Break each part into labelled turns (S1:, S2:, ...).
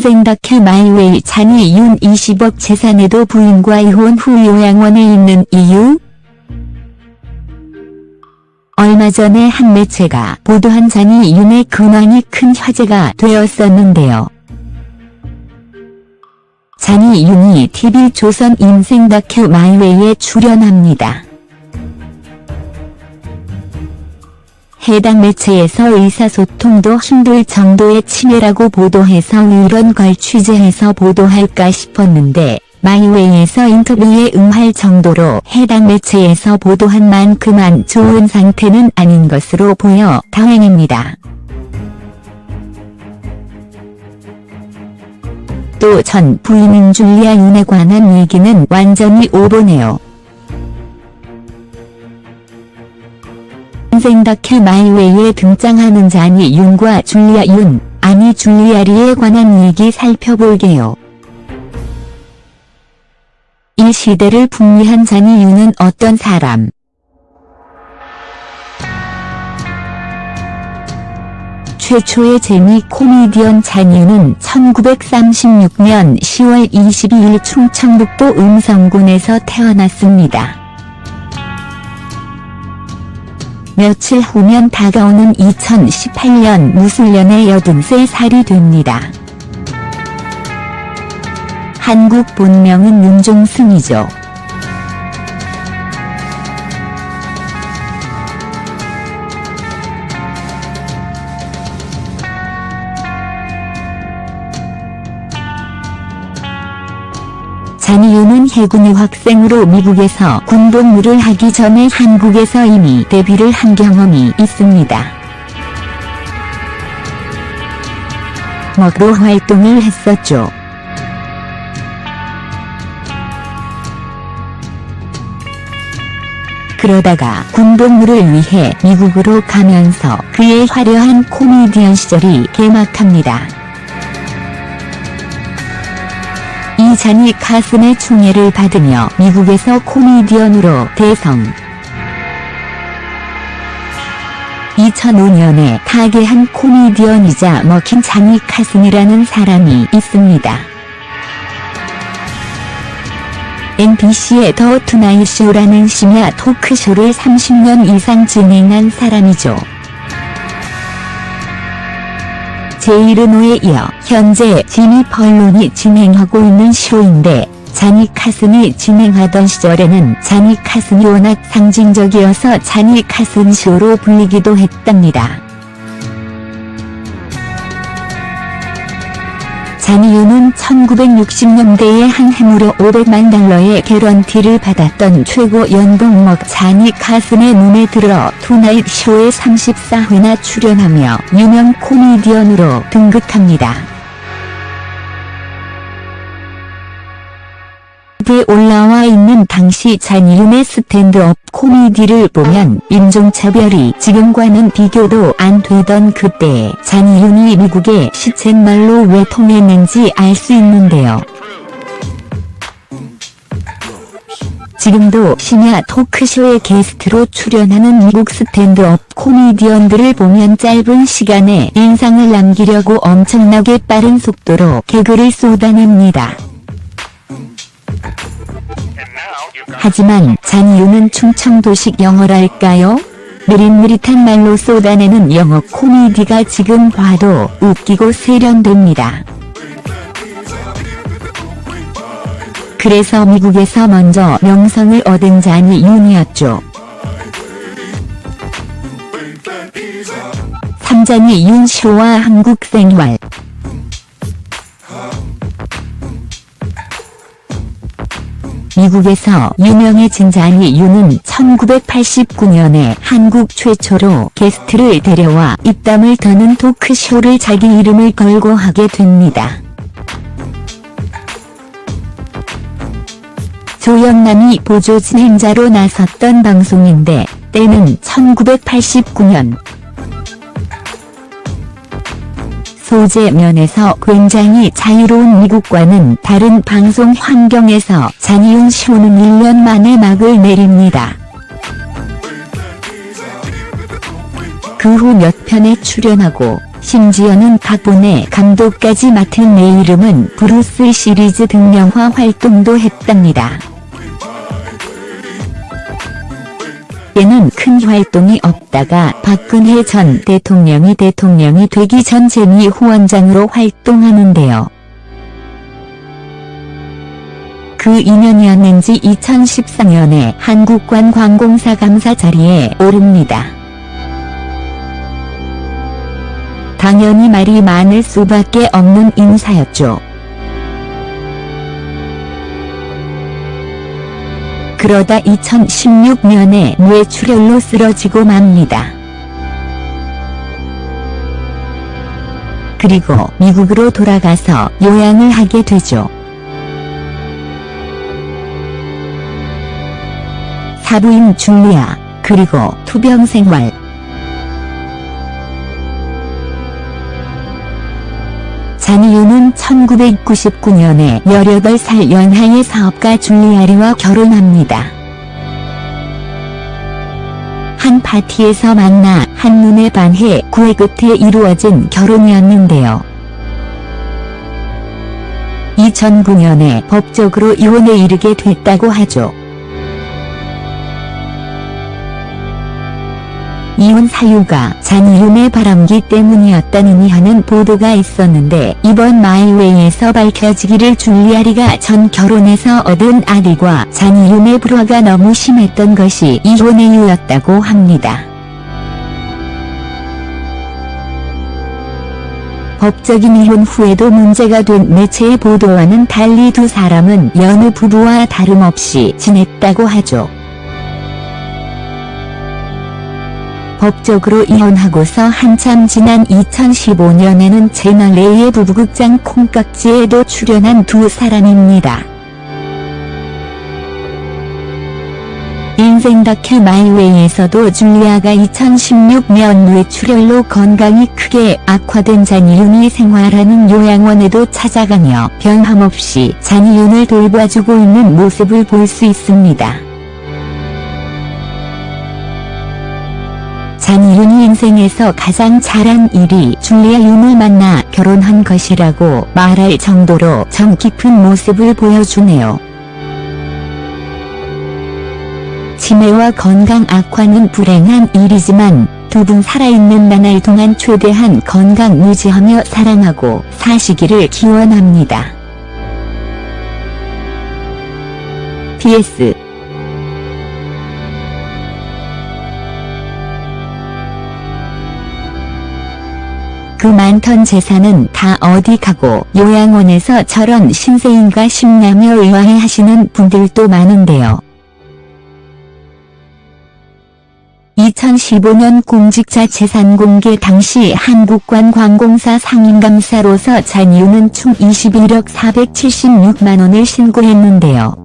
S1: 인생 다큐 마이웨이. 잔이윤 20억 재산에도 부인과 이혼 후 요양원에 있는 이유? 얼마 전에 한 매체가 보도한 잔이윤의 근황이 큰 화제가 되었었는데요. 잔이윤이 TV조선 인생 다큐 마이웨이에 출연합니다. 해당 매체에서 의사소통도 힘들 정도의 치매라고 보도해서 이런 걸 취재해서 보도할까 싶었는데 마이웨이에서 인터뷰에 응할 정도로 해당 매체에서 보도한 만큼 안 좋은 상태는 아닌 것으로 보여 다행입니다. 또 전 부인인 줄리아 윤에 관한 얘기는 완전히 오보네요. 인생 다큐 마이웨이에 등장하는 잔이윤과 줄리아 윤, 아니 줄리아 리에 관한 얘기 살펴볼게요. 이 시대를 풍미한 잔이윤은 어떤 사람? 최초의 재미 코미디언 잔이윤은 1936년 10월 22일 충청북도 음성군에서 태어났습니다. 며칠 후면 다가오는 2018년 무술년에 83살이 됩니다. 한국 본명은 윤종승이죠. 잔이윤은 해군 유학생으로 미국에서 군복무를 하기 전에 한국에서 이미 데뷔를 한 경험이 있습니다. 먹로 활동을 했었죠. 그러다가 군복무를 위해 미국으로 가면서 그의 화려한 코미디언 시절이 개막합니다. 이 잔이 카슨의 총애를 받으며 미국에서 코미디언으로 대성. 2005년에 타계한 코미디언이자 먹힌 잔이 카슨이라는 사람이 있습니다. MBC의 더 투나잇 쇼라는 심야 토크쇼를 30년 이상 진행한 사람이죠. 제이르노에 이어 현재 지미 펄론이 진행하고 있는 쇼인데 자니 카슨이 진행하던 시절에는 자니 카슨이 워낙 상징적이어서 자니 카슨 쇼로 불리기도 했답니다. 잔이윤은 1960년대에 한 해무로 $500만 개런티를 받았던 최고 연봉 자니 카슨의 눈에 들어 투나잇 쇼에 34회나 출연하며 유명 코미디언으로 등극합니다. 에 올라와 있는 당시 잔이윤의 스탠드업 코미디를 보면 인종차별이 지금과는 비교도 안 되던 그때 잔이윤이 미국의 시쳇말로 왜 통했는지 알 수 있는데요. 지금도 심야 토크쇼에 게스트로 출연하는 미국 스탠드업 코미디언들을 보면 짧은 시간에 인상을 남기려고 엄청나게 빠른 속도로 개그를 쏟아냅니다. 하지만 잔이윤은 충청도식 영어랄까요? 느릿느릿한 말로 쏟아내는 영어 코미디가 지금 봐도 웃기고 세련됩니다. 그래서 미국에서 먼저 명성을 얻은 잔이윤이었죠. 3잔이윤 쇼와 한국 생활. 미국에서 유명해진 잔이윤은 1989년에 한국 최초로 게스트를 데려와 입담을 터는 토크쇼를 자기 이름을 걸고 하게 됩니다. 조영남이 보조 진행자로 나섰던 방송인데 때는 1989년. 소재 면에서 굉장히 자유로운 미국과는 다른 방송 환경에서 잔이윤 쇼는 1년 만에 막을 내립니다. 그 후 몇 편에 출연하고 심지어는 각본의 감독까지 맡은 내 이름은 브루스 시리즈 등 영화 활동도 했답니다. 때는 큰 활동이 없다가 박근혜 전 대통령이 되기 전 재미 후원장으로 활동하는데요. 그 인연이었는지 2014년에 한국관광공사 감사 자리에 오릅니다. 당연히 말이 많을 수밖에 없는 인사였죠. 그러다 2016년에 뇌출혈로 쓰러지고 맙니다. 그리고 미국으로 돌아가서 요양을 하게 되죠. 사부인 줄리아, 그리고 투병 생활. 잔이유는 1999년에 18살 연하의 사업가 줄리아리와 결혼합니다. 한 파티에서 만나 한눈에 반해 구애 끝에 이루어진 결혼이었는데요. 2009년에 법적으로 이혼에 이르게 됐다고 하죠. 이혼 사유가 잔이윤의 바람기 때문이었다느니 하는 보도가 있었는데 이번 마이웨이에서 밝혀지기를 줄리아리가 전 결혼해서 얻은 아들과 잔이윤의 불화가 너무 심했던 것이 이혼의 이유였다고 합니다. 법적인 이혼 후에도 문제가 된 매체의 보도와는 달리 두 사람은 여느 부부와 다름없이 지냈다고 하죠. 법적으로 이혼하고서 한참 지난 2015년에는 채널A의 부부극장 콩깍지에도 출연한 두 사람입니다. 인생 다큐 마이웨이에서도 줄리아가 2016년 뇌출혈로 건강이 크게 악화된 잔이윤이 생활하는 요양원에도 찾아가며 변함없이 잔이윤을 돌봐주고 있는 모습을 볼 수 있습니다. 잔이윤이 인생에서 가장 잘한 일이 줄리아 윤을 만나 결혼한 것이라고 말할 정도로 정 깊은 모습을 보여주네요. 치매와 건강 악화는 불행한 일이지만 두 분 살아있는 나날 동안 최대한 건강 유지하며 사랑하고 사시기를 기원합니다. PS 그 많던 재산은 다 어디 가고 요양원에서 저런 신세인가 싶냐며 의아해하시는 분들도 많은데요. 2015년 공직자 재산 공개 당시 한국관광공사 상임감사로서 잔이윤은 총 21억 476만 원을 신고했는데요.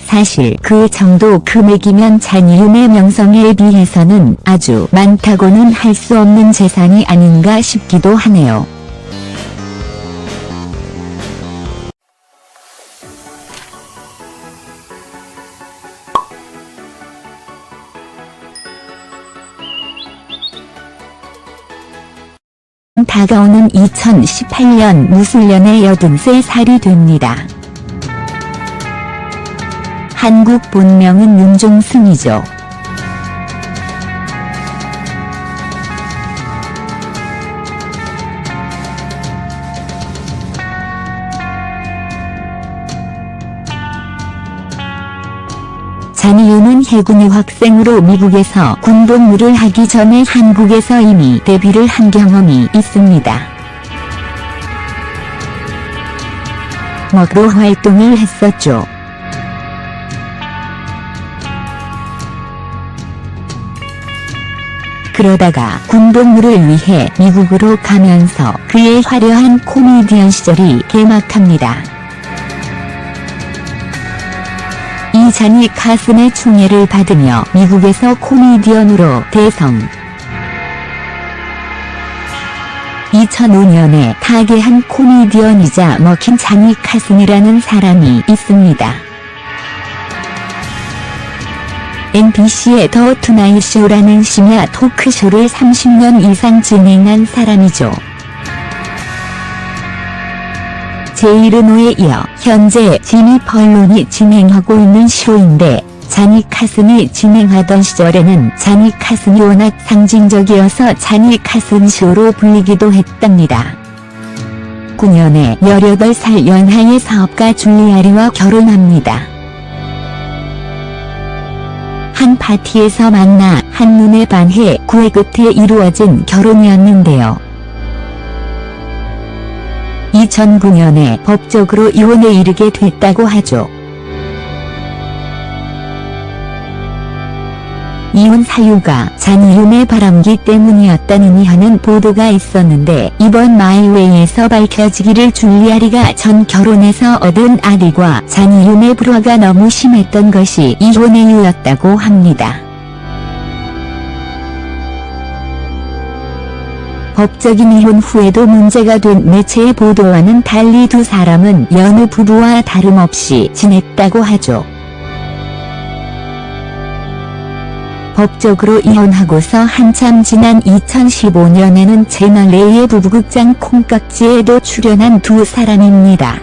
S1: 사실 그 정도 금액이면 잔이윤의 명성에 비해서는 아주 많다고는 할 수 없는 재산이 아닌가 싶기도 하네요. 다가오는 2018년 무술년에 83살이 됩니다. 한국 본명은 윤종승이죠. 잔이윤은 해군 유학생으로 미국에서 군복무를 하기 전에 한국에서 이미 데뷔를 한 경험이 있습니다. 먹으로 활동을 했었죠. 그러다가 군복무를 위해 미국으로 가면서 그의 화려한 코미디언 시절이 개막합니다. 이 잔이 카슨의 총애를 받으며 미국에서 코미디언으로 대성. 2005년에 타계한 코미디언이자 먹힌 자니 카슨이라는 사람이 있습니다. MBC의 더 투나잇 쇼라는 심야 토크쇼를 30년 이상 진행한 사람이죠. 제이르노에 이어 현재 지미 펄론이 진행하고 있는 쇼인데, 자니 카슨이 진행하던 시절에는 자니 카슨이 워낙 상징적이어서 자니 카슨 쇼로 불리기도 했답니다. 9년에 18살 연하의 사업가 줄리아 리와 결혼합니다. 한 파티에서 만나 한눈에 반해 구애 끝에 이루어진 결혼이었는데요. 2009년에 법적으로 이혼에 이르게 됐다고 하죠. 이혼 사유가 잔이윤의 바람기 때문이었다느니 하는 보도가 있었는데, 이번 마이웨이에서 밝혀지기를 줄리아 리가 전 결혼에서 얻은 아들과 잔이윤의 불화가 너무 심했던 것이 이혼의 이유였다고 합니다. 법적인 이혼 후에도 문제가 된 매체의 보도와는 달리 두 사람은 여느 부부와 다름없이 지냈다고 하죠. 법적으로 이혼하고서 한참 지난 2015년에는 채널A의 부부극장 콩깍지에도 출연한 두 사람입니다.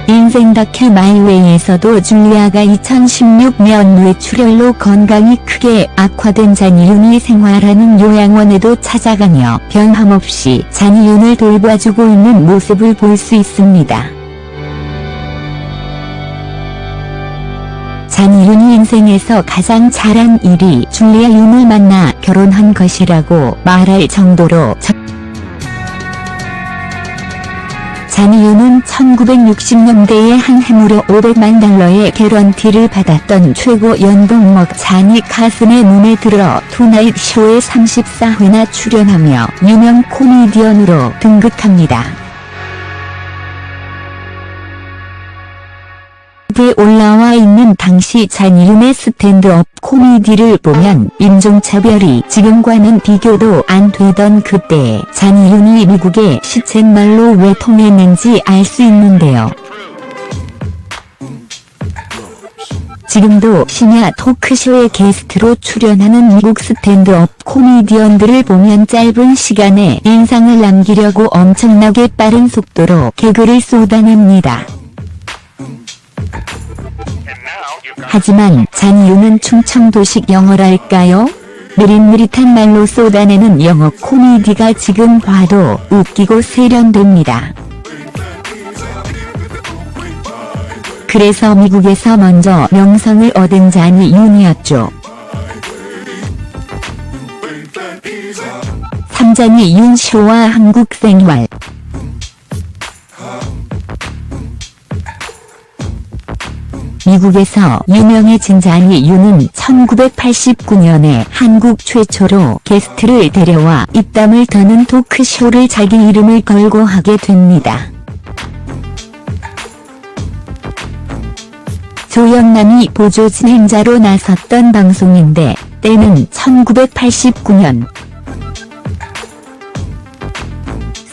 S1: 인생 다큐 마이웨이에서도 줄리아가 2016년 뇌출혈로 건강이 크게 악화된 잔이윤이 생활하는 요양원에도 찾아가며 변함없이 잔이윤을 돌봐주고 있는 모습을 볼 수 있습니다. 잔이윤이 인생에서 가장 잘한 일이 줄리아 윤을 만나 결혼한 것이라고 말할 정도로 잔이윤은 1960년대에 한 해무료 $500만 개런티를 받았던 최고 연봉먹 자니 카슨의 눈에 들어 투나잇 쇼에 34회나 출연하며 유명 코미디언으로 등극합니다. 에 올라와 있는 당시 잔이윤의 스탠드업 코미디를 보면 인종차별이 지금과는 비교도 안 되던 그때에 잔이윤이 미국의 시쳇말로 왜 통했는지 알 수 있는데요. 지금도 심야 토크쇼에 게스트로 출연하는 미국 스탠드업 코미디언들을 보면 짧은 시간에 인상을 남기려고 엄청나게 빠른 속도로 개그를 쏟아냅니다. 하지만 잔이윤은 충청도식 영어랄까요? 느릿느릿한 말로 쏟아내는 영어 코미디가 지금 봐도 웃기고 세련됩니다. 그래서 미국에서 먼저 명성을 얻은 잔이윤이었죠. 3잔이윤 쇼와 한국 생활. 미국에서 유명해진 잔이윤은 1989년에 한국 최초로 게스트를 데려와 입담을 터는 토크쇼를 자기 이름을 걸고 하게 됩니다. 조영남이 보조 진행자로 나섰던 방송인데, 때는 1989년.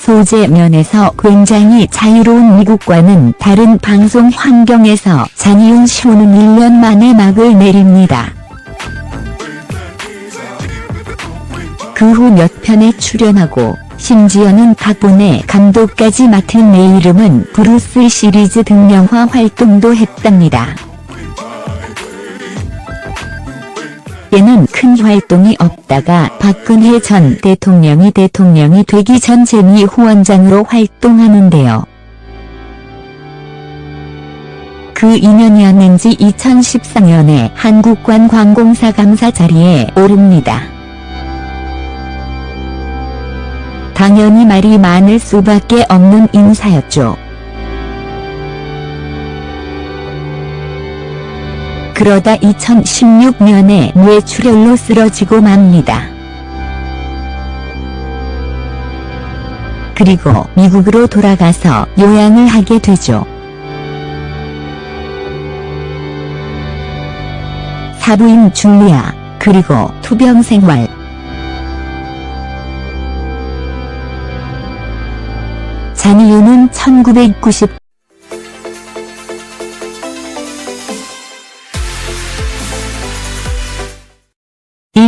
S1: 소재 면에서 굉장히 자유로운 미국과는 다른 방송 환경에서 잔이윤 쇼는 1년 만에 막을 내립니다. 그 후 몇 편에 출연하고 심지어는 각본의 감독까지 맡은 내 이름은 브루스 시리즈 등 영화 활동도 했답니다. 때는 큰 활동이 없다가 박근혜 전 대통령이 되기 전 재미 후원장으로 활동하는데요. 그 인연이었는지 2014년에 한국관광공사 감사 자리에 오릅니다. 당연히 말이 많을 수밖에 없는 인사였죠. 그러다 2016년에 뇌출혈로 쓰러지고 맙니다. 그리고 미국으로 돌아가서 요양을 하게 되죠. 사부인 줄리아, 그리고 투병 생활. 잔이윤은 1990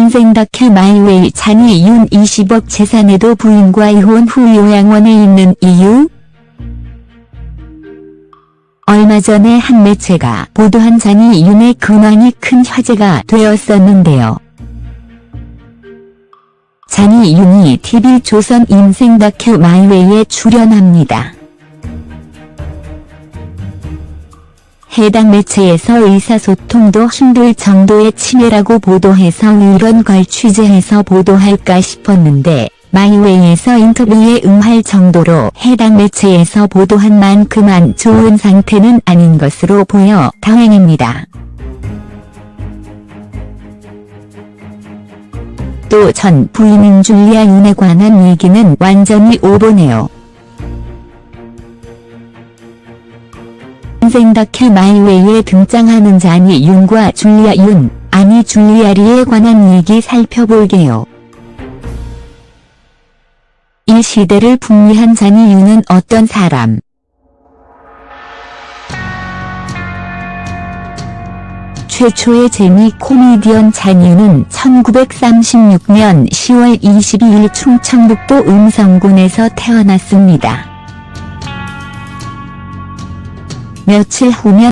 S1: 인생 다큐 마이웨이 잔이 윤 20억 재산에도 부인과 이혼 후 요양원에 있는 이유? 얼마 전에 한 매체가 보도한 잔이 윤의 근황이 큰 화제가 되었었는데요. 잔이 윤이 TV조선 인생 다큐 마이웨이에 출연합니다. 해당 매체에서 의사소통도 힘들 정도의 치매라고 보도해서 이런 걸 취재해서 보도할까 싶었는데 마이웨이에서 인터뷰에 응할 정도로 해당 매체에서 보도한 만큼 안 좋은 상태는 아닌 것으로 보여 다행입니다. 또 전 부인인 줄리아 윤에 관한 얘기는 완전히 오보네요. 인생 다큐 마이웨이에 등장하는 잔이 윤과 줄리아 윤, 아니 줄리아 리에 관한 얘기 살펴볼게요. 이 시대를 풍미한 잔이 윤은 어떤 사람? 최초의 재미 코미디언 잔이윤은 1936년 10월 22일 충청북도 음성군에서 태어났습니다. 며칠 후면